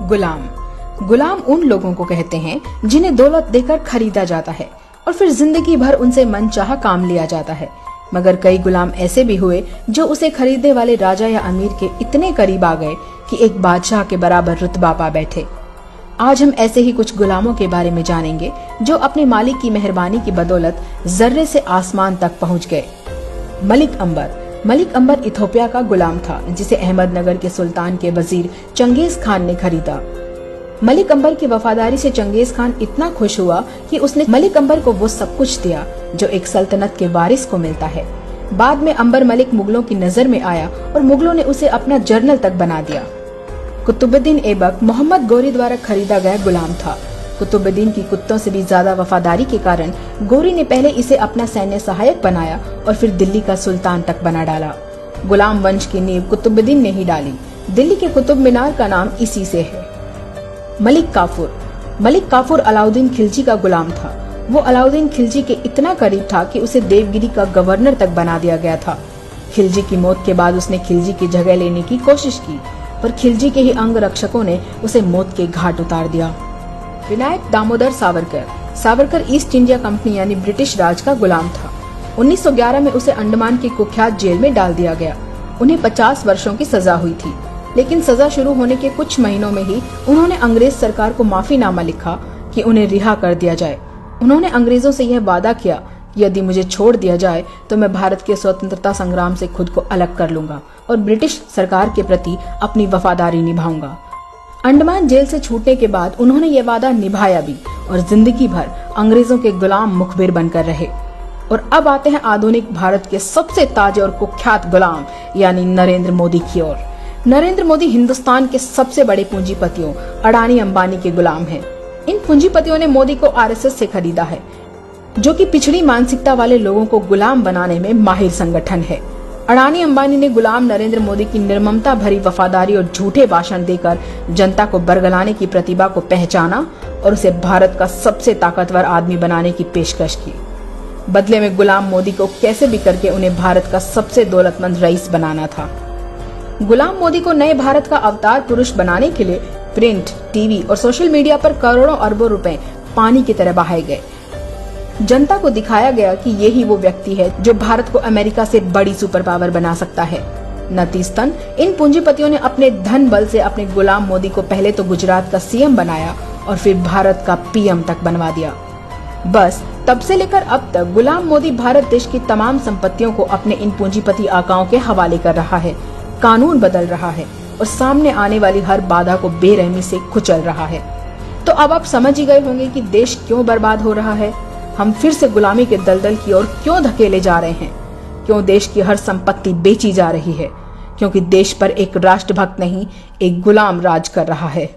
गुलाम। गुलाम उन लोगों को कहते हैं जिन्हें दौलत देकर खरीदा जाता है और फिर जिंदगी भर उनसे मनचाहा काम लिया जाता है। मगर कई गुलाम ऐसे भी हुए जो उसे खरीदने वाले राजा या अमीर के इतने करीब आ गए कि एक बादशाह के बराबर रुतबा पा बैठे। आज हम ऐसे ही कुछ गुलामों के बारे में जानेंगे जो अपने मालिक की मेहरबानी की बदौलत जर्रे से आसमान तक पहुंच गए। मलिक अंबर। मलिक अंबर इथोपिया का गुलाम था जिसे अहमदनगर के सुल्तान के वजीर चंगेज खान ने खरीदा। मलिक अंबर की वफादारी से चंगेज खान इतना खुश हुआ कि उसने मलिक अंबर को वो सब कुछ दिया जो एक सल्तनत के वारिस को मिलता है। बाद में अंबर मलिक मुगलों की नजर में आया और मुगलों ने उसे अपना जनरल तक बना दिया। कुतुबुद्दीन ऐबक मोहम्मद गोरी द्वारा खरीदा गया गुलाम था। कुतुबुद्दीन की कुत्तों से भी ज्यादा वफादारी के कारण गोरी ने पहले इसे अपना सैन्य सहायक बनाया और फिर दिल्ली का सुल्तान तक बना डाला। गुलाम वंश की नींव कुतुबुद्दीन ने ही डाली। दिल्ली के कुतुब मीनार का नाम इसी से है। मलिक काफूर। मलिक काफूर अलाउद्दीन खिलजी का गुलाम था। वो अलाउद्दीन खिलजी के इतना करीब था कि उसे देवगिरी का गवर्नर तक बना दिया गया था। खिलजी की मौत के बाद उसने खिलजी की जगह लेने की कोशिश की, पर खिलजी के ही अंग रक्षकों ने उसे मौत के घाट उतार दिया। Vinayak Damodar Savarkar. Savarkar east India company यानी ब्रिटिश राज का गुलाम था। 1911 में उसे अंडमान की कुख्यात जेल में डाल दिया गया। उन्हें 50 वर्षों की सजा हुई थी, लेकिन सजा शुरू होने के कुछ महीनों में ही उन्होंने अंग्रेज सरकार को माफीनामा लिखा कि उन्हें रिहा कर दिया जाए। उन्होंने अंग्रेजों से यह वादा किया कि यदि मुझे छोड़ दिया जाए तो मैं भारत के स्वतंत्रता संग्राम से खुद को अलग कर लूंगा और ब्रिटिश सरकार के प्रति अपनी वफादारी निभाऊंगा। अंडमान जेल से छूटने के बाद उन्होंने ये वादा निभाया भी और जिंदगी भर अंग्रेजों के गुलाम मुखबिर बनकर रहे। और अब आते हैं आधुनिक भारत के सबसे ताजे और कुख्यात गुलाम यानी नरेंद्र मोदी की ओर। नरेंद्र मोदी हिंदुस्तान के सबसे बड़े पूंजीपतियों अडानी अंबानी के गुलाम हैं। इन पूंजीपतियों ने मोदी को आरएसएस से खरीदा है, जो कि पिछड़ी मानसिकता वाले लोगों को गुलाम बनाने में माहिर संगठन है। अडानी अंबानी ने गुलाम नरेंद्र मोदी की निर्ममता भरी वफादारी और झूठे भाषण देकर जनता को बरगलाने की प्रतिभा को पहचाना और उसे भारत का सबसे ताकतवर आदमी बनाने की पेशकश की। बदले में गुलाम मोदी को कैसे भी करके उन्हें भारत का सबसे दौलतमंद रईस बनाना था। गुलाम मोदी को नए भारत का अवतार पुरुष बनाने के लिए प्रिंट, टीवी और सोशल मीडिया पर करोड़ों अरबों रुपए पानी की तरह बहाए गए। जनता को दिखाया गया कि यही वो व्यक्ति है जो भारत को अमेरिका से बड़ी सुपर पावर बना सकता है। नतीजतन इन पूंजीपतियों ने अपने धन बल से अपने गुलाम मोदी को पहले तो गुजरात का सीएम बनाया और फिर भारत का पीएम तक बनवा दिया। बस तब से लेकर अब तक गुलाम मोदी भारत देश की तमाम संपत्तियों को अपने इन पूंजीपति आकाओं के हवाले कर रहा है, कानून बदल रहा है और सामने आने वाली हर बाधा को बेरहमी से कुचल रहा है। तो अब आप समझ ही गए होंगे कि देश क्यों बर्बाद हो रहा है, हम फिर से गुलामी के दलदल की ओर क्यों धकेले जा रहे हैं, क्यों देश की हर संपत्ति बेची जा रही है, क्योंकि देश पर एक राष्ट्रभक्त नहीं एक गुलाम राज कर रहा है।